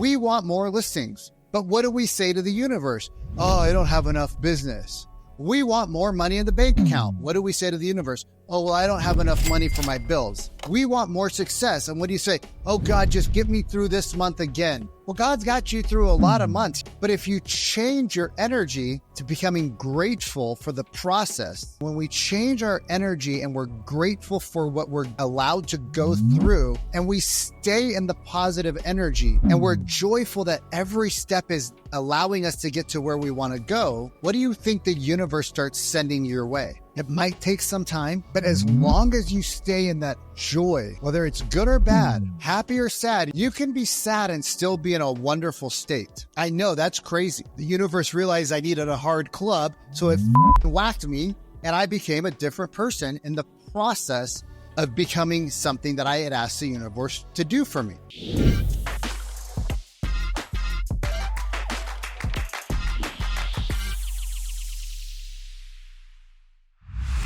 We want more listings. But what do we say to the universe? Oh, I don't have enough business. We want more money in the bank account. What do we say to the universe? Oh, well, I don't have enough money for my bills. We want more success. And what do you say? Oh, God, just get me through this month again. Well, God's got you through a lot of months. But if you change your energy to becoming grateful for the process, when we change our energy and we're grateful for what we're allowed to go through, and we stay in the positive energy, and we're joyful that every step is allowing us to get to where we want to go, what do you think the universe starts sending your way? It might take some time, but as long as you stay in that joy, whether it's good or bad, happy or sad, you can be sad and still be in a wonderful state. I know that's crazy. The universe realized I needed a hard club, so it whacked me, and I became a different person in the process of becoming something that I had asked the universe to do for me.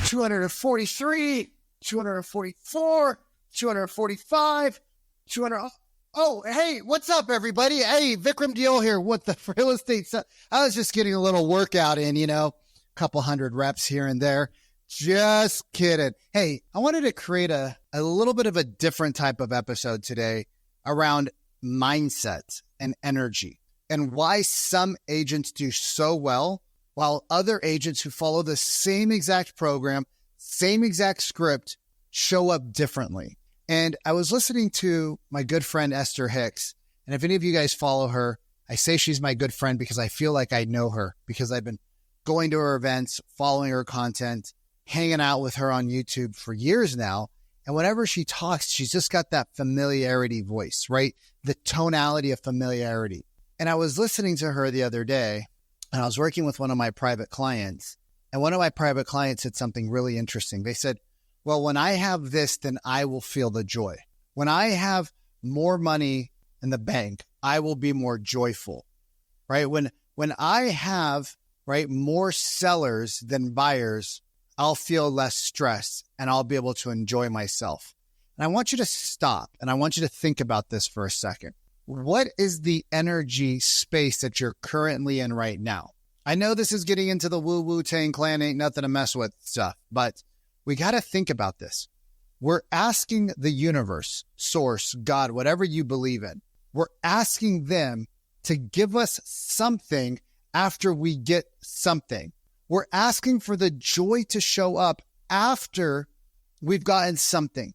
243, 244, 245, 200. Oh, hey, what's up, everybody? Hey, Vikram Deol here with the real estate. I was just getting a little workout in, a couple hundred reps here and there. Just kidding. Hey, I wanted to create a little bit of a different type of episode today around mindset and energy and why some agents do so well while other agents who follow the same exact program, same exact script, show up differently. And I was listening to my good friend, Esther Hicks. And if any of you guys follow her, I say she's my good friend because I feel like I know her because I've been going to her events, following her content, hanging out with her on YouTube for years now. And whenever she talks, she's just got that familiarity voice, right? The tonality of familiarity. And I was listening to her the other day, and I was working with one of my private clients, and one of my private clients said something really interesting. They said, well, when I have this, then I will feel the joy. When I have more money in the bank, I will be more joyful, right? When I have, right, more sellers than buyers, I'll feel less stress and I'll be able to enjoy myself. And I want you to stop and I want you to think about this for a second. What is the energy space that you're currently in right now? I know this is getting into the woo-woo Tang Clan ain't nothing to mess with stuff, but we got to think about this. We're asking the universe, source, God, whatever you believe in. We're asking them to give us something after we get something. We're asking for the joy to show up after we've gotten something.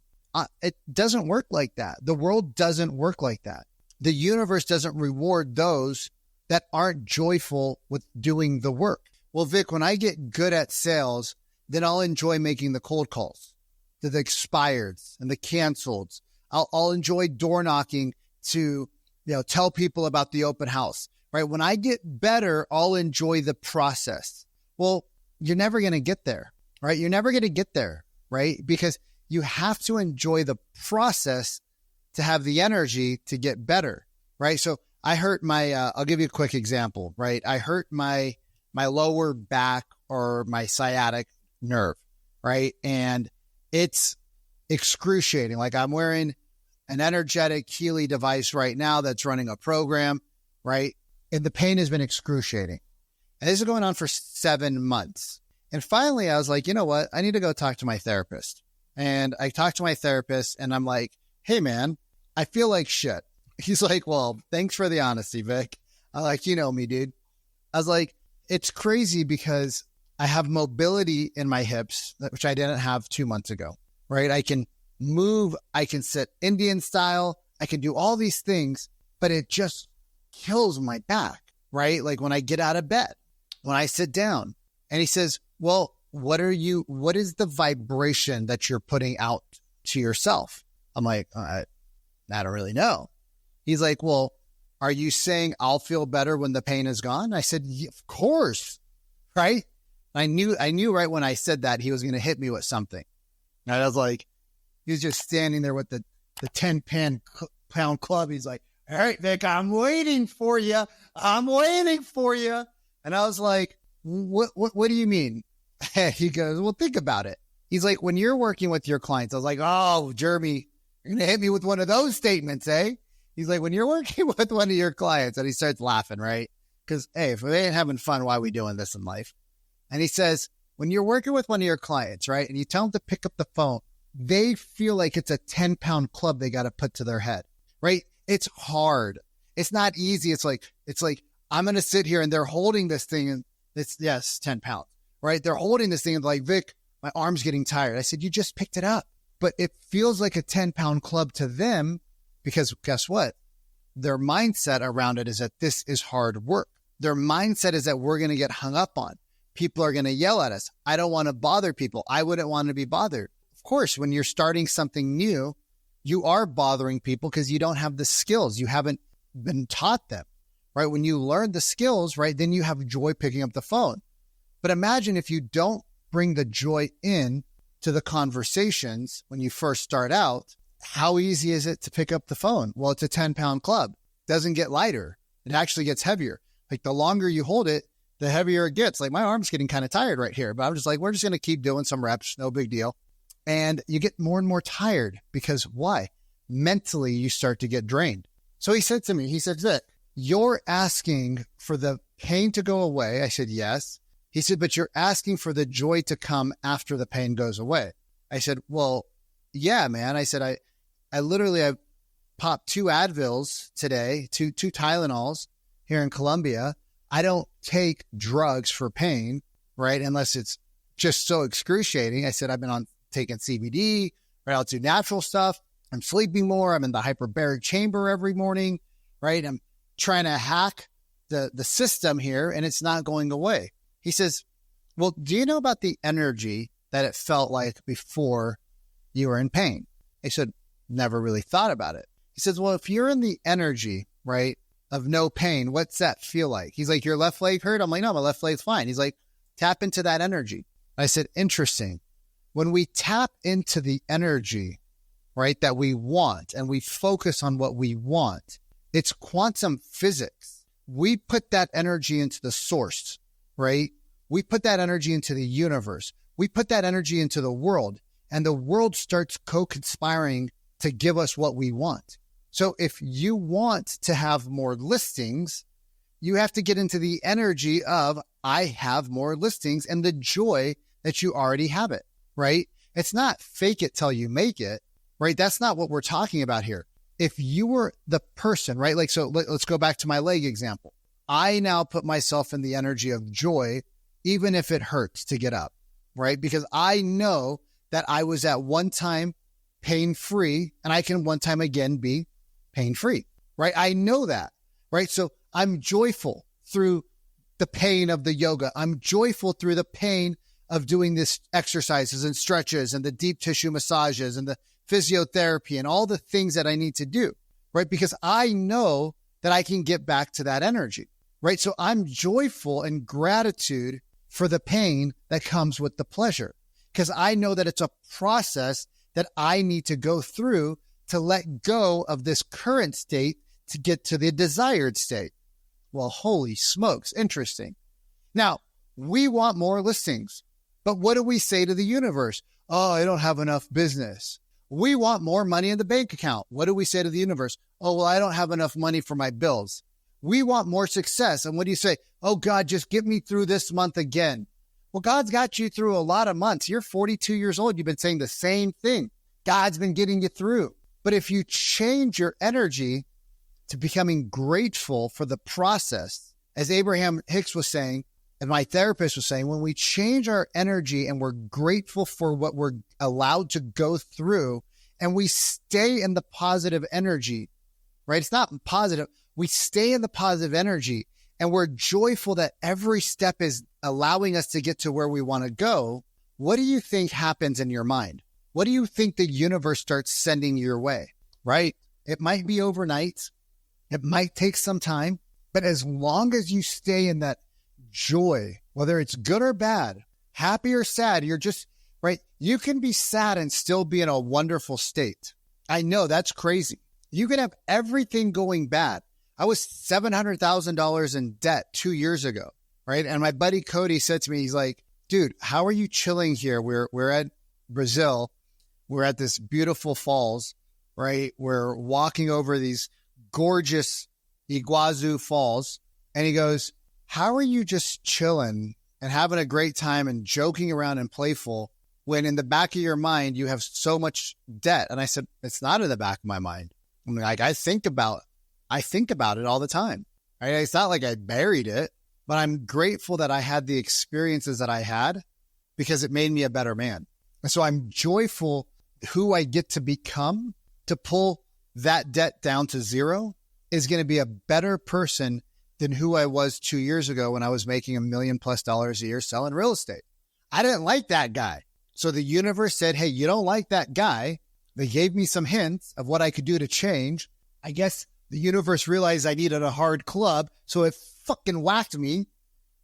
It doesn't work like that. The world doesn't work like that. The universe doesn't reward those that aren't joyful with doing the work. Well, Vic, when I get good at sales, then I'll enjoy making the cold calls, the expireds and the canceleds. I'll enjoy door knocking to, tell people about the open house, right? When I get better, I'll enjoy the process. Well, you're never going to get there, right? You're never going to get there, right? Because you have to enjoy the process to have the energy to get better, right? So I hurt my, I'll give you a quick example, right? I hurt my lower back or my sciatic nerve, right? And it's excruciating. Like I'm wearing an energetic Healy device right now that's running a program, right? And the pain has been excruciating. And this is going on for 7 months. And finally I was like, you know what? I need to go talk to my therapist. And I talked to my therapist and I'm like, hey man, I feel like shit. He's like, well, thanks for the honesty, Vic. I'm like, you know me, dude. I was like, it's crazy because I have mobility in my hips, which I didn't have 2 months ago, right? I can move, I can sit Indian style, I can do all these things, but it just kills my back, right? Like when I get out of bed, when I sit down. And he says, well, what is the vibration that you're putting out to yourself? I'm like, I don't really know. He's like, well, are you saying I'll feel better when the pain is gone? I said, yeah, of course, right? I knew right when I said that he was going to hit me with something. And I was like, he was just standing there with the 10-pound club. He's like, all right, Vic, I'm waiting for you. I'm waiting for you. And I was like, what do you mean? He goes, well, think about it. He's like, when you're working with your clients, I was like, oh, Jeremy, you're going to hit me with one of those statements, eh? He's like, when you're working with one of your clients, and he starts laughing, right? Because, hey, if we ain't having fun, why are we doing this in life? And he says, when you're working with one of your clients, right, and you tell them to pick up the phone, they feel like it's a 10-pound club they got to put to their head, right? It's hard. It's not easy. It's like, I'm going to sit here and they're holding this thing and it's, yes, 10 pounds, right? They're holding this thing and like, Vic, my arm's getting tired. I said, you just picked it up, but it feels like a 10-pound club to them because guess what? Their mindset around it is that this is hard work. Their mindset is that we're going to get hung up on. People are going to yell at us. I don't want to bother people. I wouldn't want to be bothered. Of course, when you're starting something new, you are bothering people because you don't have the skills. You haven't been taught them, right? When you learn the skills, right, then you have joy picking up the phone. But imagine if you don't bring the joy in to the conversations when you first start out, how easy is it to pick up the phone? Well, it's a 10-pound club. It doesn't get lighter. It actually gets heavier. Like the longer you hold it, the heavier it gets. Like my arm's getting kind of tired right here, but I'm just like, we're just going to keep doing some reps. No big deal. And you get more and more tired because why? Mentally, you start to get drained. So he said to me, he said, Vic, you're asking for the pain to go away. I said, yes. He said, but you're asking for the joy to come after the pain goes away. I said, well, yeah, man. I said, I literally popped 2 Advils today, two Tylenols here in Colombia. I don't take drugs for pain, right? Unless it's just so excruciating. I said, I've been taking CBD, right? I'll do natural stuff. I'm sleeping more. I'm in the hyperbaric chamber every morning, right? I'm trying to hack the system here and it's not going away. He says, well, do you know about the energy that it felt like before you were in pain? I said, never really thought about it. He says, well, if you're in the energy, right, of no pain, what's that feel like? He's like, your left leg hurt? I'm like, no, my left leg's fine. He's like, tap into that energy. I said, interesting. When we tap into the energy, right, that we want and we focus on what we want, it's quantum physics. We put that energy into the source, right? We put that energy into the universe. We put that energy into the world, and the world starts co-conspiring to give us what we want. So if you want to have more listings, you have to get into the energy of, I have more listings, and the joy that you already have it, right? It's not fake it till you make it, right? That's not what we're talking about here. If you were the person, right? Like, so let's go back to my leg example. I now put myself in the energy of joy, even if it hurts to get up, right? Because I know that I was at one time pain-free and I can one time again be pain-free, right? I know that, right? So I'm joyful through the pain of the yoga. I'm joyful through the pain of doing this exercises and stretches and the deep tissue massages and the physiotherapy and all the things that I need to do, right? Because I know that I can get back to that energy, right? So I'm joyful in gratitude for the pain that comes with the pleasure, because I know that it's a process that I need to go through to let go of this current state to get to the desired state. Well, holy smokes, interesting. Now, we want more listings, but what do we say to the universe? Oh, I don't have enough business. We want more money in the bank account. What do we say to the universe? Oh, well, I don't have enough money for my bills. We want more success. And what do you say? Oh, God, just get me through this month again. Well, God's got you through a lot of months. You're 42 years old. You've been saying the same thing. God's been getting you through. But if you change your energy to becoming grateful for the process, as Abraham Hicks was saying, and my therapist was saying, when we change our energy and we're grateful for what we're allowed to go through and we stay in the positive energy, right? It's not positive. We stay in the positive energy and we're joyful that every step is allowing us to get to where we want to go. What do you think happens in your mind? What do you think the universe starts sending your way, right? It might be overnight. It might take some time, but as long as you stay in that joy, whether it's good or bad, happy or sad, you're just, right? You can be sad and still be in a wonderful state. I know that's crazy. You can have everything going bad. I was $700,000 in debt 2 years ago, right? And my buddy Cody said to me, he's like, dude, how are you chilling here? We're at Brazil. We're at this beautiful falls, right? We're walking over these gorgeous Iguazu Falls. And he goes, how are you just chilling and having a great time and joking around and playful when in the back of your mind, you have so much debt? And I said, it's not in the back of my mind. I'm like, I think about it all the time. Right? It's not like I buried it, but I'm grateful that I had the experiences that I had because it made me a better man. And so I'm joyful who I get to become to pull that debt down to zero is going to be a better person than who I was 2 years ago when I was making $1 million+ a year selling real estate. I didn't like that guy. So the universe said, hey, you don't like that guy. They gave me some hints of what I could do to change. I guess the universe realized I needed a hard club. So it fucking whacked me.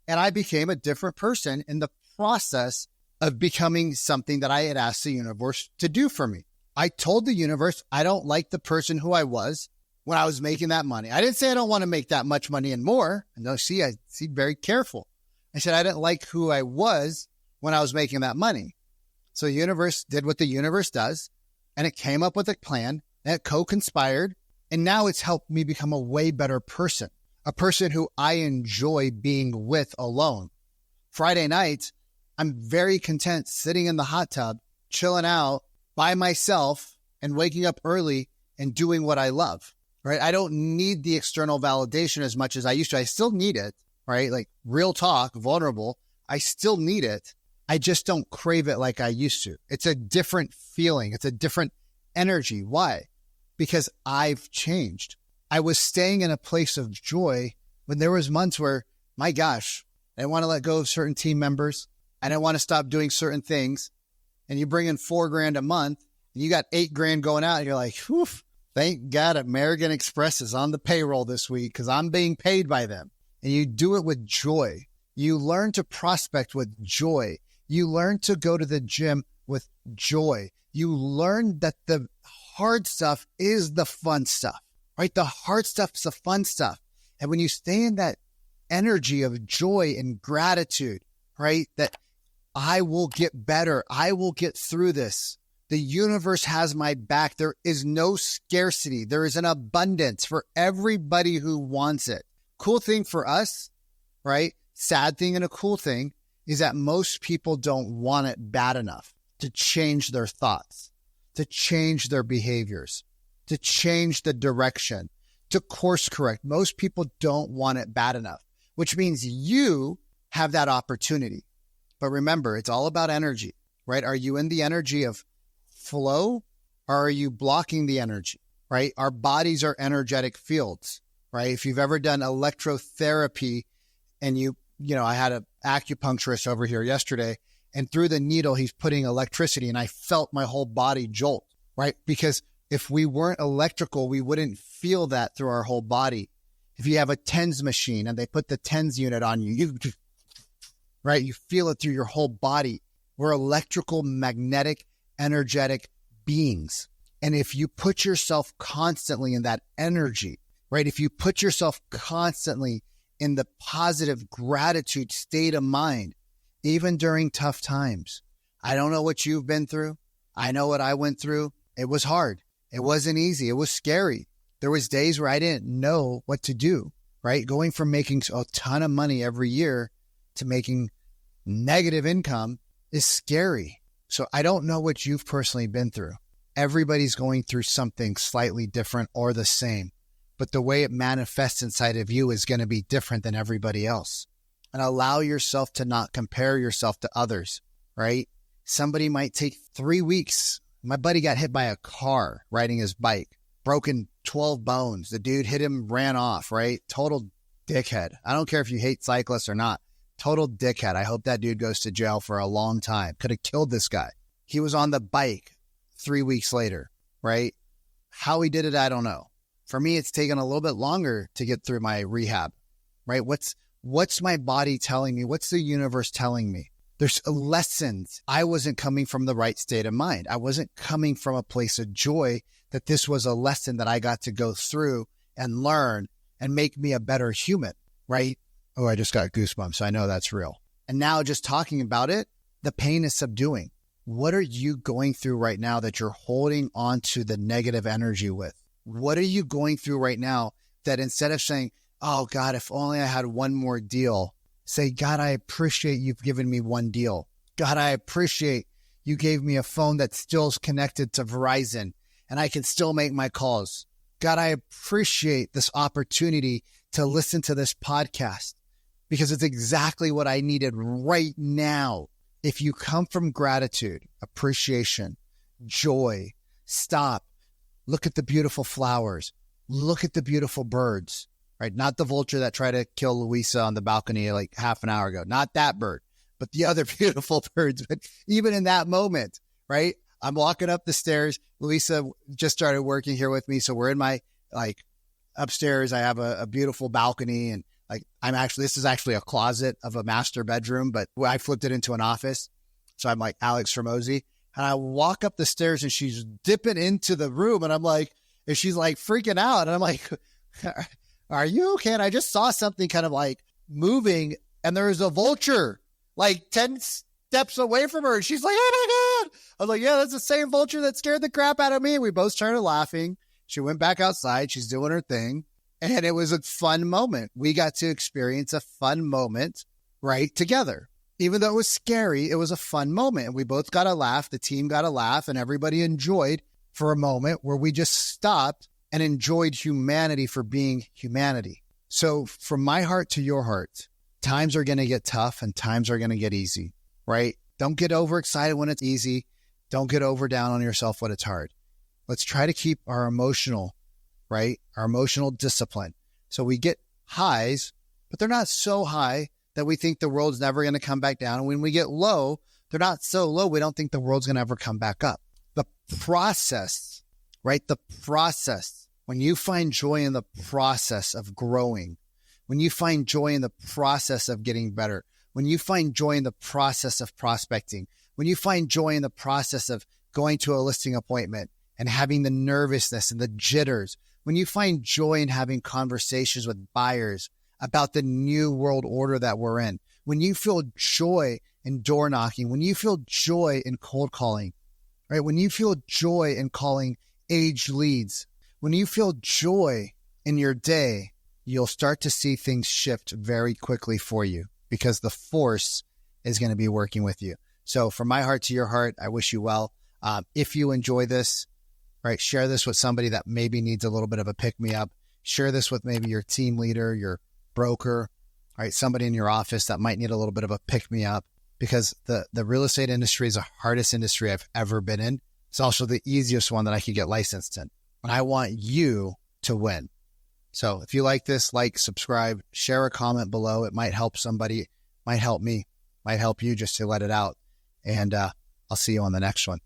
And I became a different person in the process of becoming something that I had asked the universe to do for me. I told the universe, I don't like the person who I was when I was making that money. I didn't say I don't want to make that much money and more. No, I see very careful. I said, I didn't like who I was when I was making that money. So the universe did what the universe does, and it came up with a plan that co-conspired. And now it's helped me become a way better person, a person who I enjoy being with alone. Friday nights, I'm very content sitting in the hot tub, chilling out by myself and waking up early and doing what I love. Right? I don't need the external validation as much as I used to. I still need it, right? Like real talk, vulnerable. I still need it. I just don't crave it like I used to. It's a different feeling. It's a different energy. Why? Because I've changed. I was staying in a place of joy when there was months where, my gosh, I didn't want to let go of certain team members. I didn't want to stop doing certain things. And you bring in $4,000 a month and you got $8,000 going out and you're like, whew. Thank God American Express is on the payroll this week because I'm being paid by them. And you do it with joy. You learn to prospect with joy. You learn to go to the gym with joy. You learn that the hard stuff is the fun stuff, right? The hard stuff is the fun stuff. And when you stay in that energy of joy and gratitude, right? That I will get better. I will get through this. The universe has my back. There is no scarcity. There is an abundance for everybody who wants it. Cool thing for us, right? Sad thing and a cool thing is that most people don't want it bad enough to change their thoughts, to change their behaviors, to change the direction, to course correct. Most people don't want it bad enough, which means you have that opportunity. But remember, it's all about energy, right? Are you in the energy of flow, or are you blocking the energy, right? Our bodies are energetic fields, right? If you've ever done electrotherapy and I had an acupuncturist over here yesterday, and through the needle, he's putting electricity, and I felt my whole body jolt, right? Because if we weren't electrical, we wouldn't feel that through our whole body. If you have a TENS machine and they put the TENS unit on you, right? You feel it through your whole body. We're electrical, magnetic, energetic beings. And if you put yourself constantly in that energy, right? If you put yourself constantly in the positive gratitude state of mind, even during tough times. I don't know what you've been through. I know what I went through. It was hard. It wasn't easy. It was scary. There was days where I didn't know what to do, right? Going from making a ton of money every year to making negative income is scary. So I don't know what you've personally been through. Everybody's going through something slightly different or the same, but the way it manifests inside of you is going to be different than everybody else. And allow yourself to not compare yourself to others, right? Somebody might take 3 weeks. My buddy got hit by a car riding his bike, broken 12 bones. The dude hit him, ran off, right? Total dickhead. I don't care if you hate cyclists or not. Total dickhead. I hope that dude goes to jail for a long time. Could have killed this guy. He was on the bike 3 weeks later, right? How he did it, I don't know. For me, it's taken a little bit longer to get through my rehab, right? What's my body telling me? What's the universe telling me? There's lessons. I wasn't coming from the right state of mind. I wasn't coming from a place of joy that this was a lesson that I got to go through and learn and make me a better human, right? Oh, I just got goosebumps. I know that's real. And now just talking about it, the pain is subduing. What are you going through right now that you're holding on to the negative energy with? What are you going through right now that instead of saying, oh God, if only I had one more deal, say, God, I appreciate you've given me one deal. God, I appreciate you gave me a phone that still is connected to Verizon and I can still make my calls. God, I appreciate this opportunity to listen to this podcast because it's exactly what I needed right now. If you come from gratitude, appreciation, joy, stop, look at the beautiful flowers, look at the beautiful birds, right? Not the vulture that tried to kill Louisa on the balcony like half an hour ago, not that bird, but the other beautiful birds. But even in that moment, right? I'm walking up the stairs. Louisa just started working here with me. So we're in my upstairs. I have a beautiful balcony and this is actually a closet of a master bedroom, but I flipped it into an office. So I'm like Alex Hormozy and I walk up the stairs and she's dipping into the room and and she's like freaking out. And I'm like, are you okay? And I just saw something kind of like moving and there's a vulture like 10 steps away from her. And she's like, oh my God. I was like, yeah, that's the same vulture that scared the crap out of me. And we both started laughing. She went back outside. She's doing her thing. And it was a fun moment. We got to experience a fun moment right together. Even though it was scary, it was a fun moment. And we both got a laugh. The team got a laugh and everybody enjoyed for a moment where we just stopped and enjoyed humanity for being humanity. So from my heart to your heart, times are going to get tough and times are going to get easy, right? Don't get overexcited when it's easy. Don't get over down on yourself when it's hard. Let's try to keep our emotional discipline. So we get highs, but they're not so high that we think the world's never going to come back down. And when we get low, they're not so low. We don't think the world's going to ever come back up. The process, right? The process, when you find joy in the process of growing, when you find joy in the process of getting better, when you find joy in the process of prospecting, when you find joy in the process of going to a listing appointment and having the nervousness and the jitters, when you find joy in having conversations with buyers about the new world order that we're in, when you feel joy in door knocking, when you feel joy in cold calling, right? When you feel joy in calling aged leads, when you feel joy in your day, you'll start to see things shift very quickly for you because the force is going to be working with you. So from my heart to your heart, I wish you well. If you enjoy this, right, share this with somebody that maybe needs a little bit of a pick-me-up. Share this with maybe your team leader, your broker, right, somebody in your office that might need a little bit of a pick-me-up because the real estate industry is the hardest industry I've ever been in. It's also the easiest one that I could get licensed in. And I want you to win. So if you like this, subscribe, share a comment below. It might help somebody, might help me, might help you just to let it out. And I'll see you on the next one.